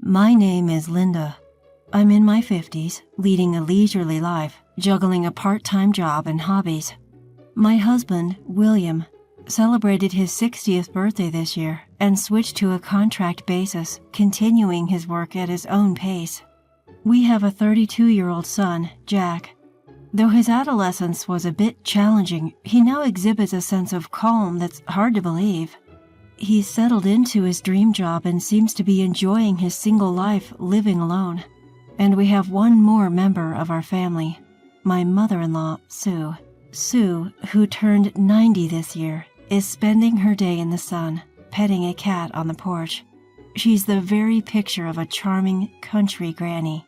My name is Linda. I'm in my 50s, leading a leisurely life, juggling a part-time job and hobbies. My husband, William, celebrated his 60th birthday this year and switched to a contract basis, continuing his work at his own pace. We have a 32-year-old son, Jack. Though his adolescence was a bit challenging, he now exhibits a sense of calm that's hard to believe. He's settled into his dream job and seems to be enjoying his single life living alone. And we have one more member of our family, my mother-in-law, Sue. Sue, who turned 90 this year, is spending her day in the sun, petting a cat on the porch. She's the very picture of a charming country granny.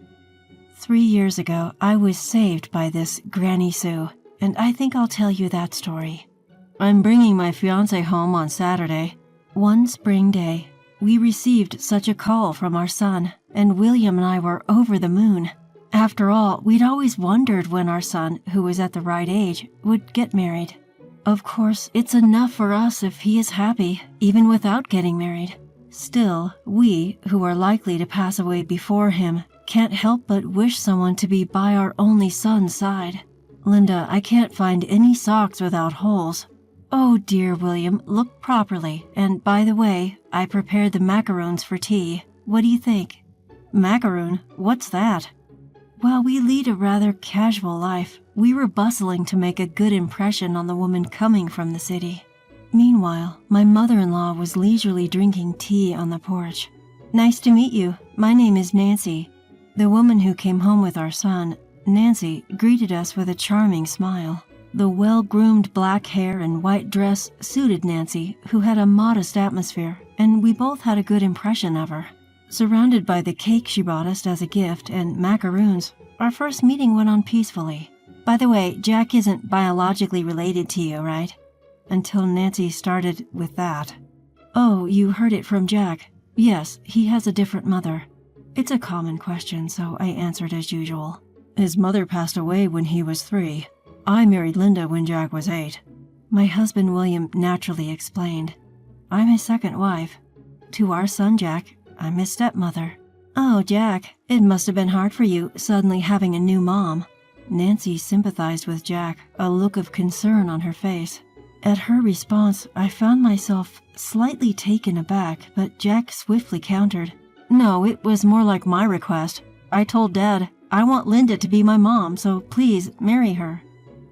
3 years ago, I was saved by this Granny Sue, and I think I'll tell you that story. I'm bringing my fiancé home on Saturday. One spring day, we received such a call from our son, and William and I were over the moon. After all, we'd always wondered when our son, who was at the right age, would get married. Of course, it's enough for us if he is happy, even without getting married. Still, we, who are likely to pass away before him, can't help but wish someone to be by our only son's side. Linda, I can't find any socks without holes. Oh dear William, look properly, and by the way, I prepared the macaroons for tea. What do you think? Macaroon? What's that? While we lead a rather casual life, we were bustling to make a good impression on the woman coming from the city. Meanwhile, my mother-in-law was leisurely drinking tea on the porch. Nice to meet you. My name is Nancy. The woman who came home with our son, Nancy, greeted us with a charming smile. The well-groomed black hair and white dress suited Nancy, who had a modest atmosphere, and we both had a good impression of her. Surrounded by the cake she brought us as a gift and macaroons, our first meeting went on peacefully. By the way, Jack isn't biologically related to you, right? Until Nancy started with that. Oh, you heard it from Jack. Yes, he has a different mother. It's a common question, so I answered as usual. His mother passed away when he was 3. I married Linda when Jack was 8. My husband William naturally explained. I'm his second wife. To our son Jack, I'm his stepmother. Oh, Jack, it must have been hard for you suddenly having a new mom. Nancy sympathized with Jack, a look of concern on her face. At her response, I found myself slightly taken aback, but Jack swiftly countered. No, it was more like my request. I told Dad, I want Linda to be my mom, so please marry her.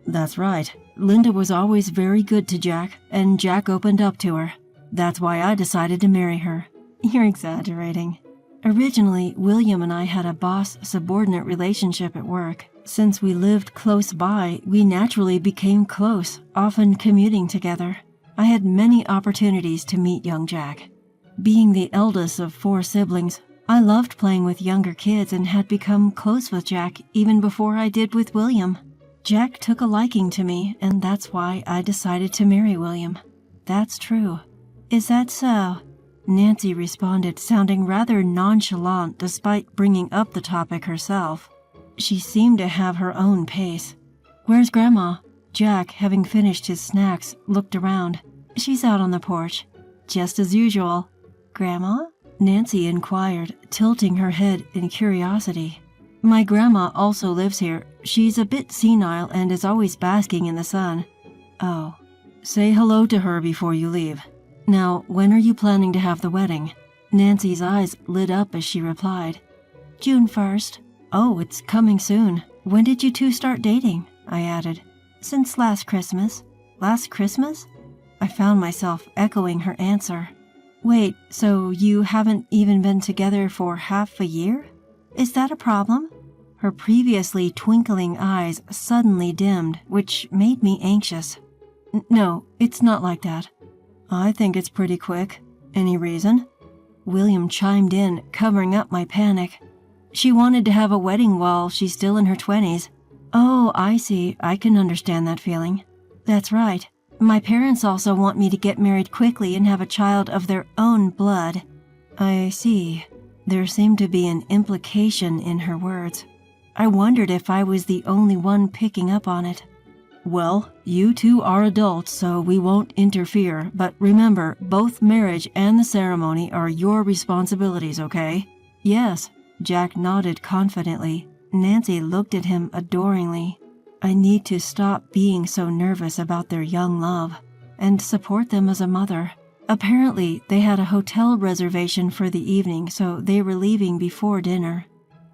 That's right. Linda was always very good to Jack, and Jack opened up to her. That's why I decided to marry her. You're exaggerating. Originally, William and I had a boss-subordinate relationship at work. Since we lived close by, we naturally became close, often commuting together. I had many opportunities to meet young Jack. Being the eldest of 4 siblings, I loved playing with younger kids and had become close with Jack even before I did with William. Jack took a liking to me, and that's why I decided to marry William. That's true. Is that so? Nancy responded, sounding rather nonchalant despite bringing up the topic herself. She seemed to have her own pace. Where's Grandma? Jack, having finished his snacks, looked around. She's out on the porch. Just as usual. Grandma? Nancy inquired, tilting her head in curiosity. My grandma also lives here. She's a bit senile and is always basking in the sun. Oh. Say hello to her before you leave. Now, when are you planning to have the wedding? Nancy's eyes lit up as she replied. June 1st. Oh, it's coming soon. When did you two start dating? I added. Since last Christmas. Last Christmas? I found myself echoing her answer. Wait, so you haven't even been together for half a year? Is that a problem? Her previously twinkling eyes suddenly dimmed, which made me anxious. No, it's not like that. I think it's pretty quick. Any reason? William chimed in, covering up my panic. She wanted to have a wedding while she's still in her 20s. Oh, I see. I can understand that feeling. That's right. My parents also want me to get married quickly and have a child of their own blood. I see. There seemed to be an implication in her words. I wondered if I was the only one picking up on it. Well, you two are adults, so we won't interfere, but remember, both marriage and the ceremony are your responsibilities, okay? Yes, Jack nodded confidently. Nancy looked at him adoringly. I need to stop being so nervous about their young love and support them as a mother. Apparently, they had a hotel reservation for the evening, so they were leaving before dinner.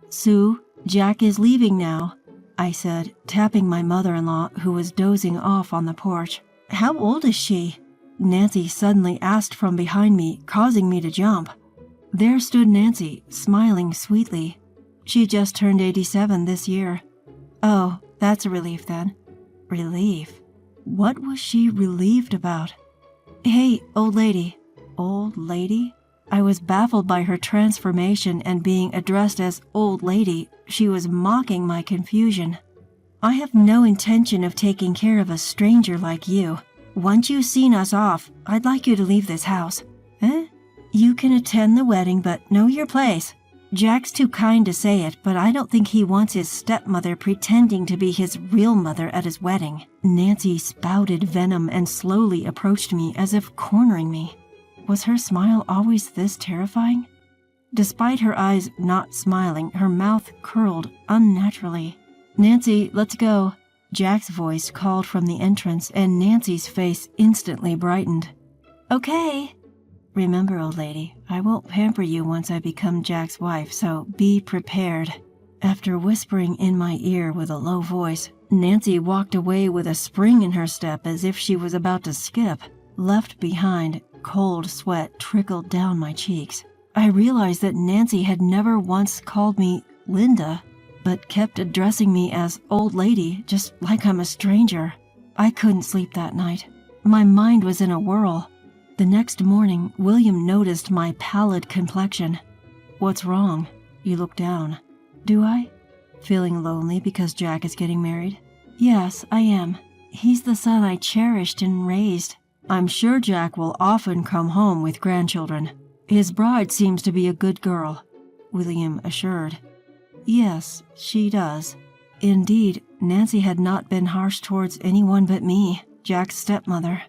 Sue, Jack is leaving now, I said, tapping my mother-in-law, who was dozing off on the porch. How old is she? Nancy suddenly asked from behind me, causing me to jump. There stood Nancy, smiling sweetly. She just turned 87 this year. Oh, that's a relief then. Relief? What was she relieved about? Hey, old lady. Old lady? I was baffled by her transformation and being addressed as old lady. She was mocking my confusion. I have no intention of taking care of a stranger like you. Once you've seen us off, I'd like you to leave this house. Eh? You can attend the wedding, but know your place. Jack's too kind to say it, but I don't think he wants his stepmother pretending to be his real mother at his wedding. Nancy spouted venom and slowly approached me as if cornering me. Was her smile always this terrifying? Despite her eyes not smiling, her mouth curled unnaturally. Nancy, let's go. Jack's voice called from the entrance, and Nancy's face instantly brightened. Okay. Remember, old lady, I won't pamper you once I become Jack's wife, so be prepared. After whispering in my ear with a low voice, Nancy walked away with a spring in her step as if she was about to skip. Left behind, cold sweat trickled down my cheeks. I realized that Nancy had never once called me Linda, but kept addressing me as old lady, just like I'm a stranger. I couldn't sleep that night. My mind was in a whirl. The next morning, William noticed my pallid complexion. What's wrong? You look down. Do I? Feeling lonely because Jack is getting married? Yes, I am. He's the son I cherished and raised. I'm sure Jack will often come home with grandchildren. His bride seems to be a good girl, William assured. Yes, she does. Indeed, Nancy had not been harsh towards anyone but me, Jack's stepmother.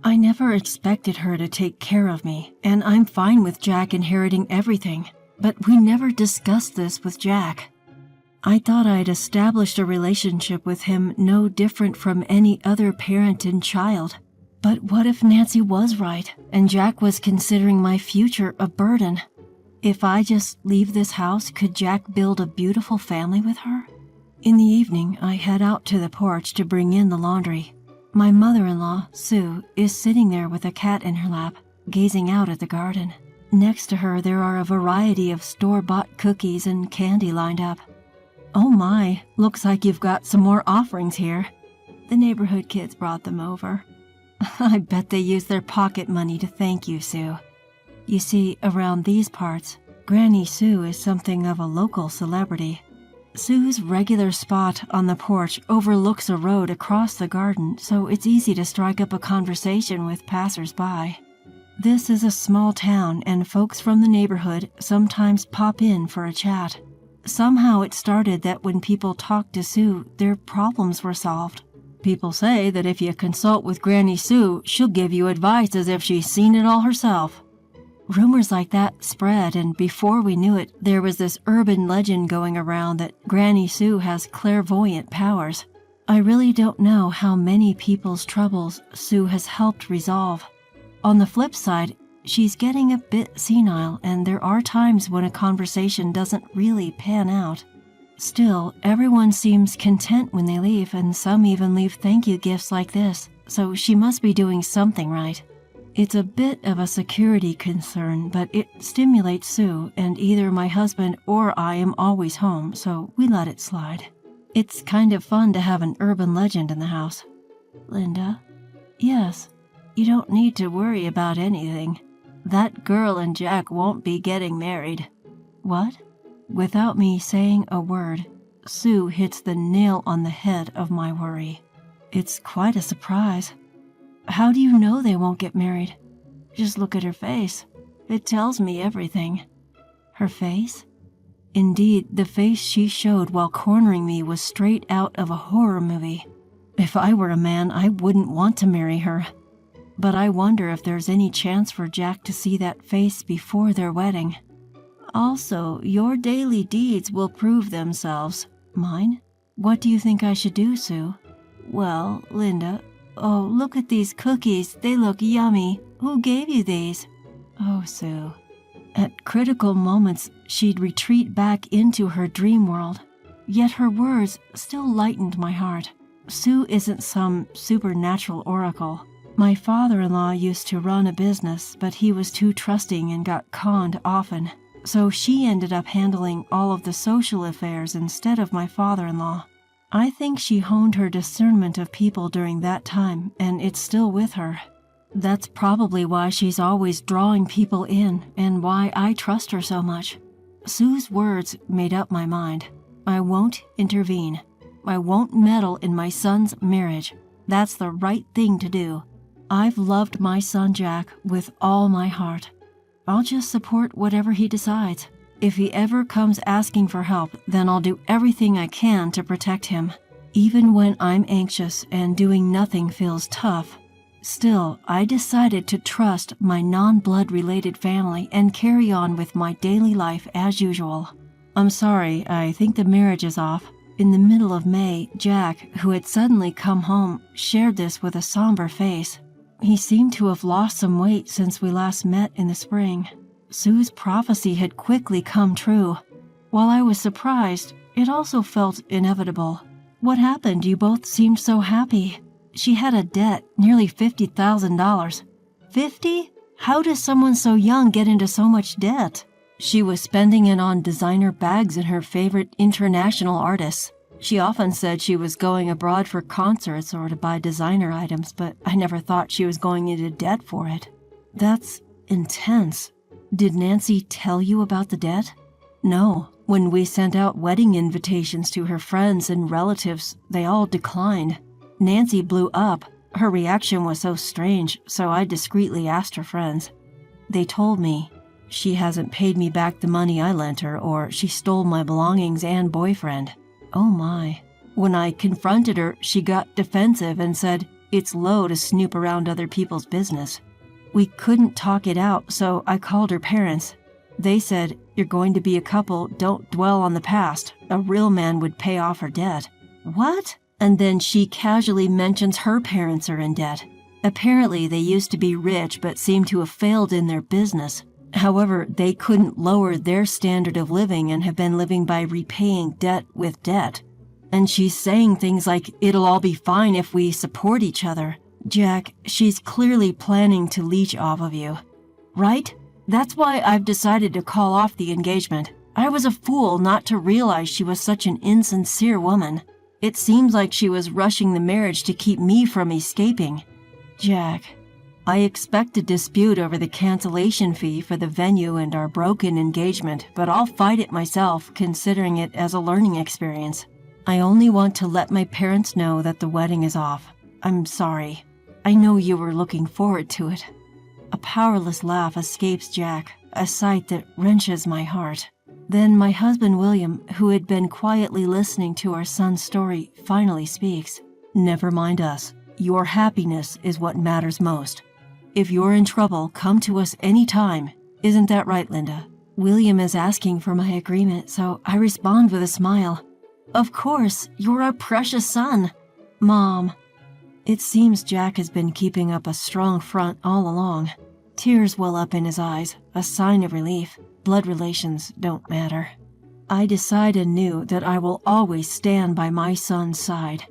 I never expected her to take care of me, and I'm fine with Jack inheriting everything, but we never discussed this with Jack. I thought I'd established a relationship with him no different from any other parent and child. But what if Nancy was right, and Jack was considering my future a burden? If I just leave this house, could Jack build a beautiful family with her? In the evening, I head out to the porch to bring in the laundry. My mother-in-law, Sue, is sitting there with a cat in her lap, gazing out at the garden. Next to her, there are a variety of store-bought cookies and candy lined up. Oh my, looks like you've got some more offerings here. The neighborhood kids brought them over. I bet they used their pocket money to thank you, Sue. You see, around these parts, Granny Sue is something of a local celebrity. Sue's regular spot on the porch overlooks a road across the garden, so it's easy to strike up a conversation with passers-by. This is a small town, and folks from the neighborhood sometimes pop in for a chat. Somehow it started that when people talked to Sue, their problems were solved. People say that if you consult with Granny Sue, she'll give you advice as if she's seen it all herself. Rumors like that spread, and before we knew it, there was this urban legend going around that Granny Sue has clairvoyant powers. I really don't know how many people's troubles Sue has helped resolve. On the flip side, she's getting a bit senile, and there are times when a conversation doesn't really pan out. Still, everyone seems content when they leave, and some even leave thank you gifts like this, so she must be doing something right. It's a bit of a security concern, but it stimulates Sue, and either my husband or I am always home, so we let it slide. It's kind of fun to have an urban legend in the house. Linda? Yes. You don't need to worry about anything. That girl and Jack won't be getting married. What? Without me saying a word, Sue hits the nail on the head of my worry. It's quite a surprise. How do you know they won't get married? Just look at her face. It tells me everything. Her face? Indeed, the face she showed while cornering me was straight out of a horror movie. If I were a man, I wouldn't want to marry her. But I wonder if there's any chance for Jack to see that face before their wedding. Also, your daily deeds will prove themselves. Mine? What do you think I should do, Sue? Well, Linda, oh, look at these cookies. They look yummy. Who gave you these? Oh, Sue. At critical moments, she'd retreat back into her dream world. Yet her words still lightened my heart. Sue isn't some supernatural oracle. My father-in-law used to run a business, but he was too trusting and got conned often. So she ended up handling all of the social affairs instead of my father-in-law. I think she honed her discernment of people during that time, and it's still with her. That's probably why she's always drawing people in and why I trust her so much. Sue's words made up my mind. I won't intervene. I won't meddle in my son's marriage. That's the right thing to do. I've loved my son Jack with all my heart. I'll just support whatever he decides. If he ever comes asking for help, then I'll do everything I can to protect him. Even when I'm anxious and doing nothing feels tough. Still, I decided to trust my non-blood related family and carry on with my daily life as usual. I'm sorry, I think the marriage is off. In the middle of May, Jack, who had suddenly come home, shared this with a somber face. He seemed to have lost some weight since we last met in the spring. Sue's prophecy had quickly come true. While I was surprised, it also felt inevitable. What happened? You both seemed so happy. She had a debt, nearly $50,000. 50? How does someone so young get into so much debt? She was spending it on designer bags and her favorite international artists. She often said she was going abroad for concerts or to buy designer items, but I never thought she was going into debt for it. That's intense. Did Nancy tell you about the debt? No. When we sent out wedding invitations to her friends and relatives, they all declined. Nancy blew up. Her reaction was so strange, so I discreetly asked her friends. They told me she hasn't paid me back the money I lent her, or she stole my belongings and boyfriend. Oh my. When I confronted her, she got defensive and said it's low to snoop around other people's business. We couldn't talk it out, so I called her parents. They said, "You're going to be a couple, don't dwell on the past. A real man would pay off her debt." What? And then she casually mentions her parents are in debt. Apparently, they used to be rich but seem to have failed in their business. However, they couldn't lower their standard of living and have been living by repaying debt with debt. And she's saying things like, it'll all be fine if we support each other. Jack, she's clearly planning to leech off of you. Right? That's why I've decided to call off the engagement. I was a fool not to realize she was such an insincere woman. It seems like she was rushing the marriage to keep me from escaping. Jack, I expect a dispute over the cancellation fee for the venue and our broken engagement, but I'll fight it myself, considering it as a learning experience. I only want to let my parents know that the wedding is off. I'm sorry. I know you were looking forward to it. A powerless laugh escapes Jack, a sight that wrenches my heart. Then my husband William, who had been quietly listening to our son's story, finally speaks. Never mind us. Your happiness is what matters most. If you're in trouble, come to us any time. Isn't that right, Linda? William is asking for my agreement, so I respond with a smile. Of course, you're our precious son. Mom. It seems Jack has been keeping up a strong front all along. Tears well up in his eyes, a sign of relief. Blood relations don't matter. I decide anew that I will always stand by my son's side.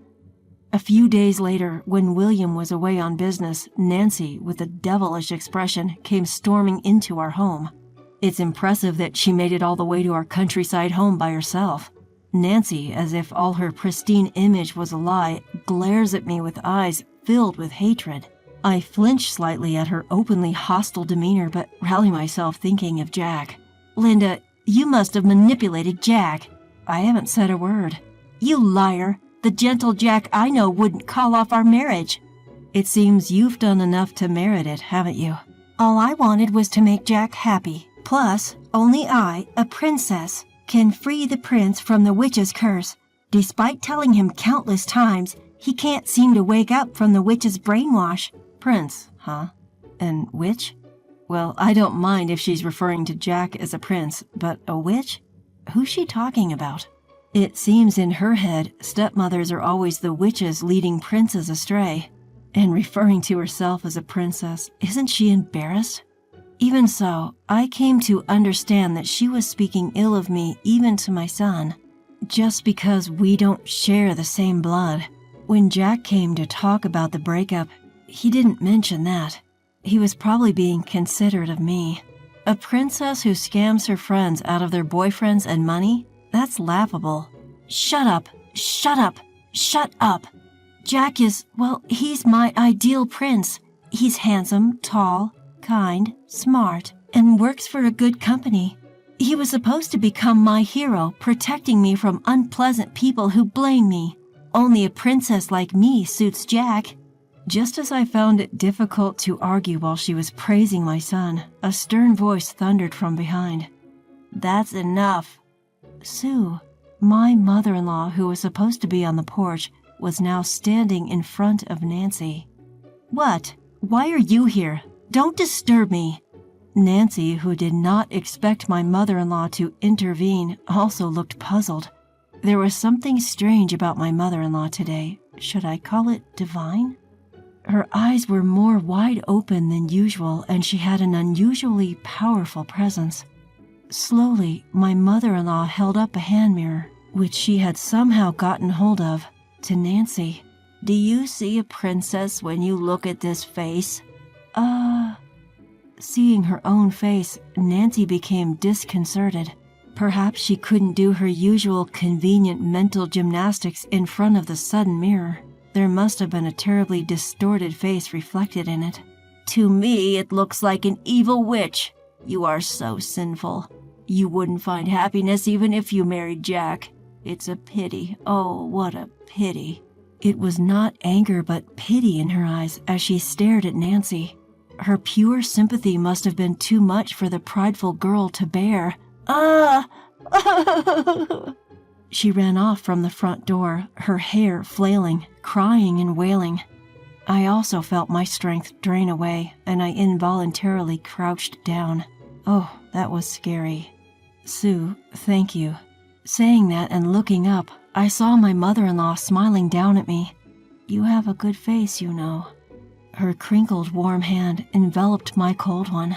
A few days later, when William was away on business, Nancy, with a devilish expression, came storming into our home. It's impressive that she made it all the way to our countryside home by herself. Nancy, as if all her pristine image was a lie, glares at me with eyes filled with hatred. I flinch slightly at her openly hostile demeanor, but rally myself thinking of Jack. Linda, you must have manipulated Jack. I haven't said a word. You liar! The gentle Jack I know wouldn't call off our marriage. It seems you've done enough to merit it, haven't you? All I wanted was to make Jack happy. Plus, only I, a princess, can free the prince from the witch's curse. Despite telling him countless times, he can't seem to wake up from the witch's brainwash. Prince, huh? And witch? Well, I don't mind if she's referring to Jack as a prince, but a witch? Who's she talking about? It seems in her head, stepmothers are always the witches leading princes astray. And referring to herself as a princess, isn't she embarrassed? Even so, I came to understand that she was speaking ill of me even to my son, just because we don't share the same blood. When Jack came to talk about the breakup, he didn't mention that. He was probably being considerate of me. A princess who scams her friends out of their boyfriends and money? That's laughable. Shut up, shut up, shut up. Jack is, well, he's my ideal prince. He's handsome, tall, kind, smart, and works for a good company. He was supposed to become my hero, protecting me from unpleasant people who blame me. Only a princess like me suits Jack. Just as I found it difficult to argue while she was praising my son, a stern voice thundered from behind. That's enough. Sue, my mother-in-law, who was supposed to be on the porch, was now standing in front of Nancy. What? Why are you here? Don't disturb me. Nancy, who did not expect my mother-in-law to intervene, also looked puzzled. There was something strange about my mother-in-law today. Should I call it divine? Her eyes were more wide open than usual, and she had an unusually powerful presence. Slowly, my mother-in-law held up a hand mirror, which she had somehow gotten hold of, to Nancy. Do you see a princess when you look at this face? Seeing her own face, Nancy became disconcerted. Perhaps she couldn't do her usual convenient mental gymnastics in front of the sudden mirror. There must have been a terribly distorted face reflected in it. To me, it looks like an evil witch. You are so sinful. You wouldn't find happiness even if you married Jack. It's a pity. Oh, what a pity. It was not anger but pity in her eyes as she stared at Nancy. Her pure sympathy must have been too much for the prideful girl to bear. Ah! She ran off from the front door, her hair flailing, crying and wailing. I also felt my strength drain away, and I involuntarily crouched down. Oh, that was scary. Sue, thank you. Saying that and looking up, I saw my mother-in-law smiling down at me. You have a good face, you know. Her crinkled warm hand enveloped my cold one.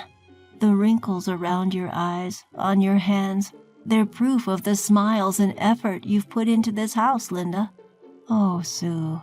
The wrinkles around your eyes, on your hands, they're proof of the smiles and effort you've put into this house, Linda. Oh, Sue.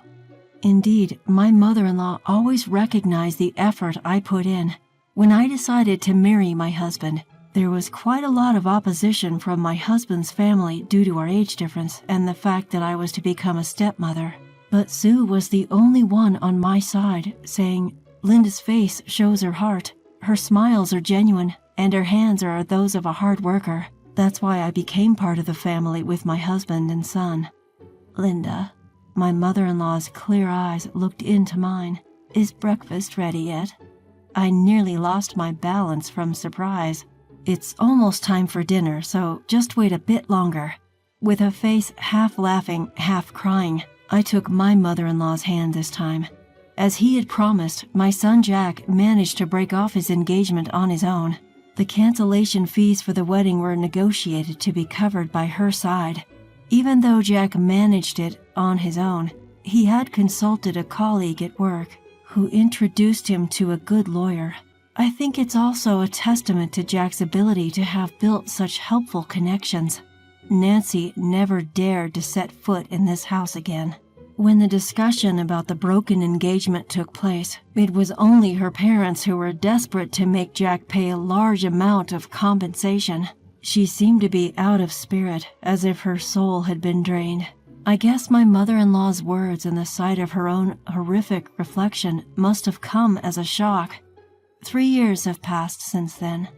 Indeed, my mother-in-law always recognized the effort I put in. When I decided to marry my husband, there was quite a lot of opposition from my husband's family due to our age difference and the fact that I was to become a stepmother. But Sue was the only one on my side, saying, Linda's face shows her heart, her smiles are genuine, and her hands are those of a hard worker. That's why I became part of the family with my husband and son. Linda, my mother-in-law's clear eyes looked into mine. Is breakfast ready yet? I nearly lost my balance from surprise. It's almost time for dinner, so just wait a bit longer. With a face half laughing, half crying, I took my mother-in-law's hand this time. As he had promised, my son Jack managed to break off his engagement on his own. The cancellation fees for the wedding were negotiated to be covered by her side. Even though Jack managed it on his own, he had consulted a colleague at work who introduced him to a good lawyer. I think it's also a testament to Jack's ability to have built such helpful connections. Nancy never dared to set foot in this house again. When the discussion about the broken engagement took place, it was only her parents who were desperate to make Jack pay a large amount of compensation. She seemed to be out of spirit, as if her soul had been drained. I guess my mother-in-law's words and the sight of her own horrific reflection must have come as a shock. 3 years have passed since then.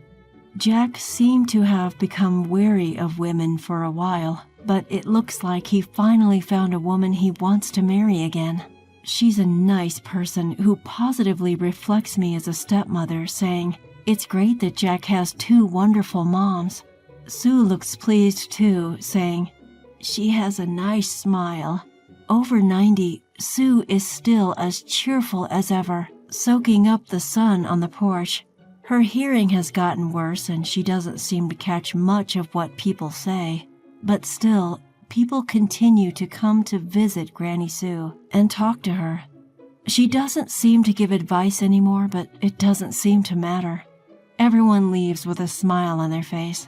Jack seemed to have become wary of women for a while, but it looks like he finally found a woman he wants to marry again. She's a nice person who positively reflects me as a stepmother, saying, "It's great that Jack has 2 wonderful moms." Sue looks pleased too, saying, "She has a nice smile." Over 90, Sue is still as cheerful as ever, soaking up the sun on the porch. Her hearing has gotten worse and she doesn't seem to catch much of what people say. But still, people continue to come to visit Granny Sue and talk to her. She doesn't seem to give advice anymore, but it doesn't seem to matter. Everyone leaves with a smile on their face.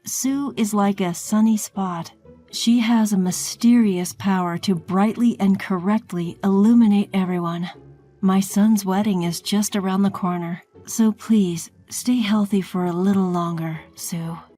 Sue is like a sunny spot. She has a mysterious power to brightly and correctly illuminate everyone. My son's wedding is just around the corner, so please stay healthy for a little longer, Sue.